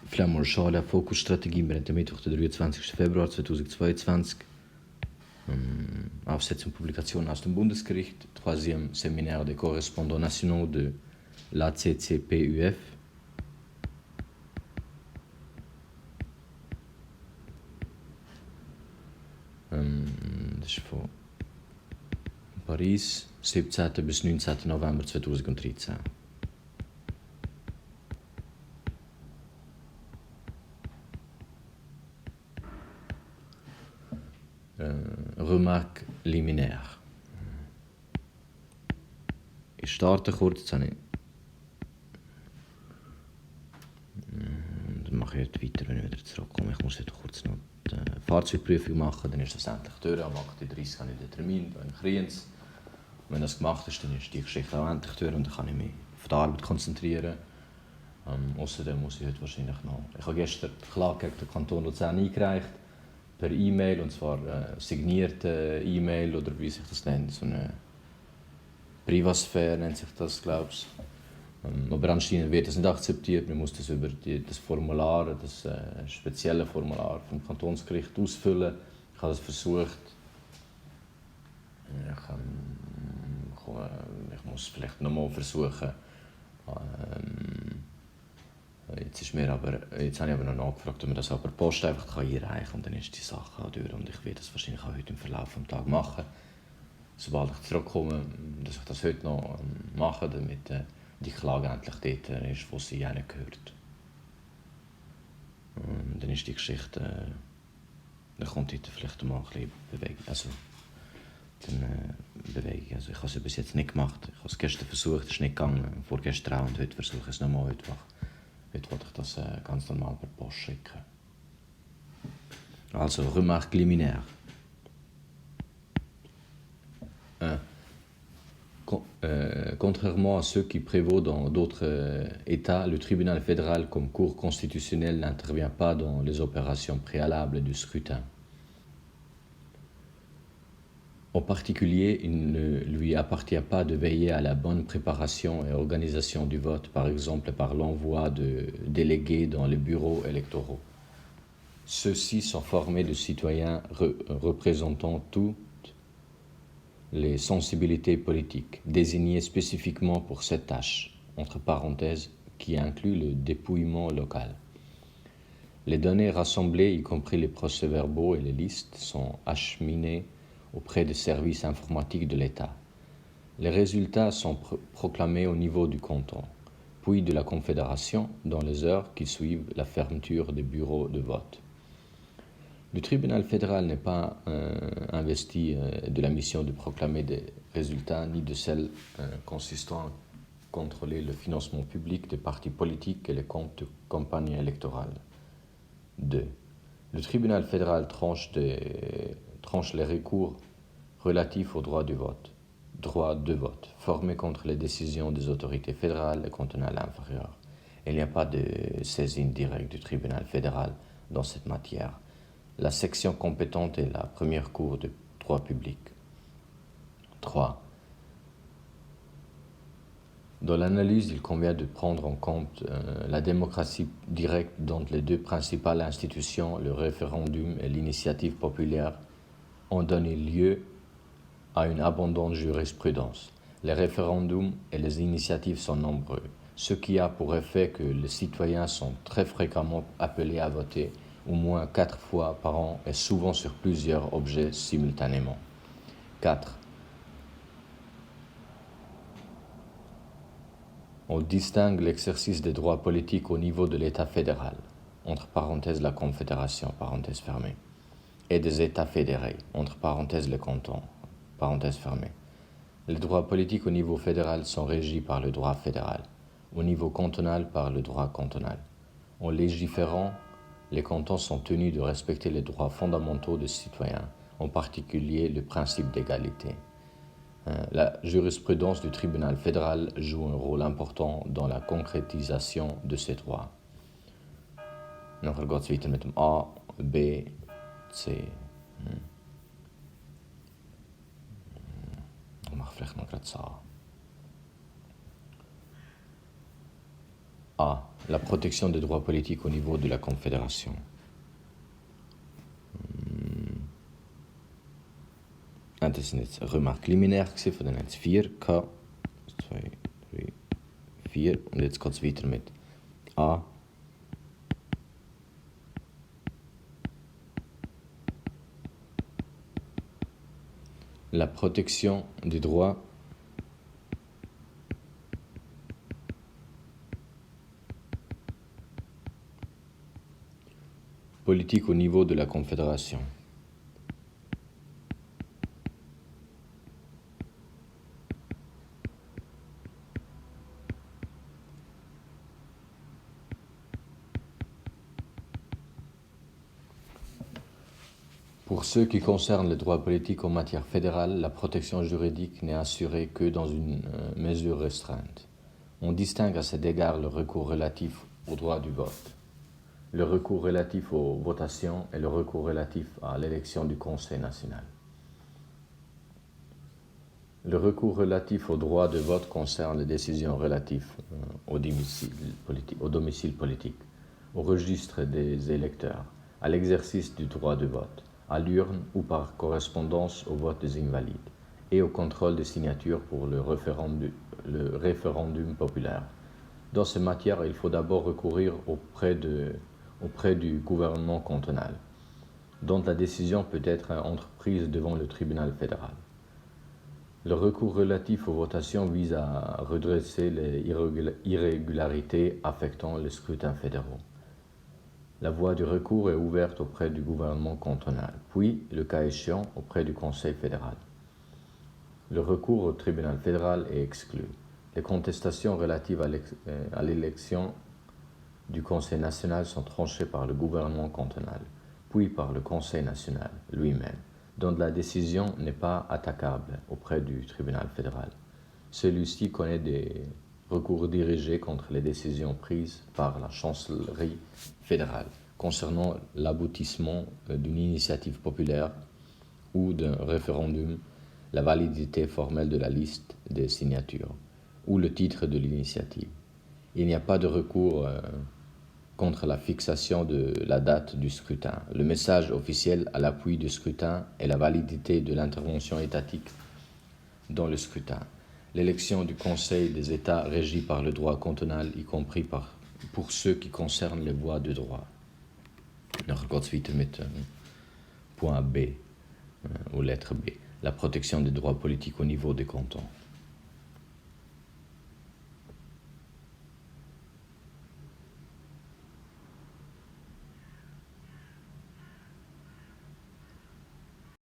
Flammorschale Fokusstrategie. Wir haben Mittwoch, den 23. Februar 2022. Aufsetzung Publikation aus dem Bundesgericht. Troisième séminaire des correspondants nationaux de l'ACCPUF. Das ist von Paris, 17. bis 19. November 2013. Remarque liminaire. Ich starte kurz, jetzt habe ich... Dann mache ich jetzt weiter, wenn ich wieder zurückkomme. Ich muss jetzt kurz noch die Fahrzeugprüfung machen, dann ist das endlich durch. Am 8.30 habe ich den Termin in Kriens. Wenn das gemacht ist, dann ist die Geschichte auch endlich durch und dann kann ich mich auf die Arbeit konzentrieren. Außerdem muss ich heute wahrscheinlich noch... Ich habe gestern die Klage gegen den Kanton Luzern eingereicht, per E-Mail, und zwar signierte E-Mail, oder wie sich das nennt, so eine Privatsphäre nennt sich das, glaube ich. Aber anscheinend wird das nicht akzeptiert. Man muss das über das Formular, das spezielle Formular vom Kantonsgericht ausfüllen. Ich habe das versucht. Ich muss es vielleicht nochmal versuchen. Jetzt habe ich aber noch nachgefragt, ob man das per Post einfach einreichen kann, und dann ist die Sache auch durch. Und ich werde das wahrscheinlich auch heute im Verlauf des Tages machen. Sobald ich zurückkomme, dass ich das heute noch mache, damit die Klage endlich dort ist, wo sie gehört. Dann ist die Geschichte, dann kommt heute vielleicht mal ein bisschen Bewegung. Also ich habe es bis jetzt nicht gemacht. Ich habe es gestern versucht, es ist nicht gegangen. Vorgestern auch, und heute versuche ich es nochmal. Heute wollte ich das ganz normal per Post schicken. Also, remarque liminaire. Contrairement à ce qui prévaut dans d'autres États, le tribunal fédéral comme cour constitutionnelle n'intervient pas dans les opérations préalables du scrutin. En particulier, il ne lui appartient pas de veiller à la bonne préparation et organisation du vote, par exemple par l'envoi de délégués dans les bureaux électoraux. Ceux-ci sont formés de citoyens représentant toutes les sensibilités politiques, désignés spécifiquement pour cette tâche, entre parenthèses, qui inclut le dépouillement local. Les données rassemblées, y compris les procès-verbaux et les listes, sont acheminées auprès des services informatiques de l'État. Les résultats sont proclamés au niveau du canton, puis de la Confédération dans les heures qui suivent la fermeture des bureaux de vote. Le tribunal fédéral n'est pas investi de la mission de proclamer des résultats, ni de celle consistant à contrôler le financement public des partis politiques et les comptes de campagne électorale. 2. Le tribunal fédéral tranche les recours relatifs au droit de vote, formés contre les décisions des autorités fédérales et cantonales inférieures. Il n'y a pas de saisine directe du tribunal fédéral dans cette matière. La section compétente est la première cour de droit public. 3. Dans l'analyse, il convient de prendre en compte la démocratie directe dont les deux principales institutions, le référendum et l'initiative populaire, ont donné lieu à une abondante jurisprudence. Les référendums et les initiatives sont nombreux, ce qui a pour effet que les citoyens sont très fréquemment appelés à voter au moins 4 fois par an et souvent sur plusieurs objets simultanément. 4. On distingue l'exercice des droits politiques au niveau de l'État fédéral, entre parenthèses la Confédération, parenthèse fermée, et des États fédérés, entre parenthèses les cantons, parenthèse fermée. Les droits politiques au niveau fédéral sont régis par le droit fédéral, au niveau cantonal par le droit cantonal. En légiférant, les cantons sont tenus de respecter les droits fondamentaux des citoyens, en particulier le principe d'égalité. La jurisprudence du tribunal fédéral joue un rôle important dans la concrétisation de ces droits. Nachher geht es weiter mit dem A, B, C. Ich mache vielleicht noch gerade das A. A. La protection des droits politiques au niveau de la Confédération. En het is net remarque liminair gezien voor de net 4, K, 2, 3, 4. En jetzt geht es weiter mit A. La protection des droits politiques au niveau de la Confédération. Pour ce qui concerne les droits politiques en matière fédérale, la protection juridique n'est assurée que dans une mesure restreinte. On distingue à cet égard le recours relatif au droit du vote, le recours relatif aux votations et le recours relatif à l'élection du Conseil national. Le recours relatif au droit de vote concerne les décisions relatives au domicile politique, au registre des électeurs, à l'exercice du droit de vote, à l'urne ou par correspondance au vote des invalides et au contrôle des signatures pour le référendum populaire. Dans ces matières, il faut d'abord recourir auprès du gouvernement cantonal, dont la décision peut être entreprise devant le tribunal fédéral. Le recours relatif aux votations vise à redresser les irrégularités affectant les scrutins fédéraux. La voie du recours est ouverte auprès du gouvernement cantonal, puis, le cas échéant, auprès du Conseil fédéral. Le recours au tribunal fédéral est exclu. Les contestations relatives à l'élection du Conseil national sont tranchées par le gouvernement cantonal, puis par le Conseil national lui-même, dont la décision n'est pas attaquable auprès du tribunal fédéral. Celui-ci connaît des recours dirigés contre les décisions prises par la chancellerie fédérale concernant l'aboutissement d'une initiative populaire ou d'un référendum, la validité formelle de la liste des signatures ou le titre de l'initiative. Il n'y a pas de recours contre la fixation de la date du scrutin. Le message officiel à l'appui du scrutin est la validité de l'intervention étatique dans le scrutin. L'élection du Conseil des États régie par le droit cantonal, y compris pour ceux qui concernent les voies de droit. Dan gaat het weer met point B, ou lettre B. La protection des droits politiques au niveau des cantons.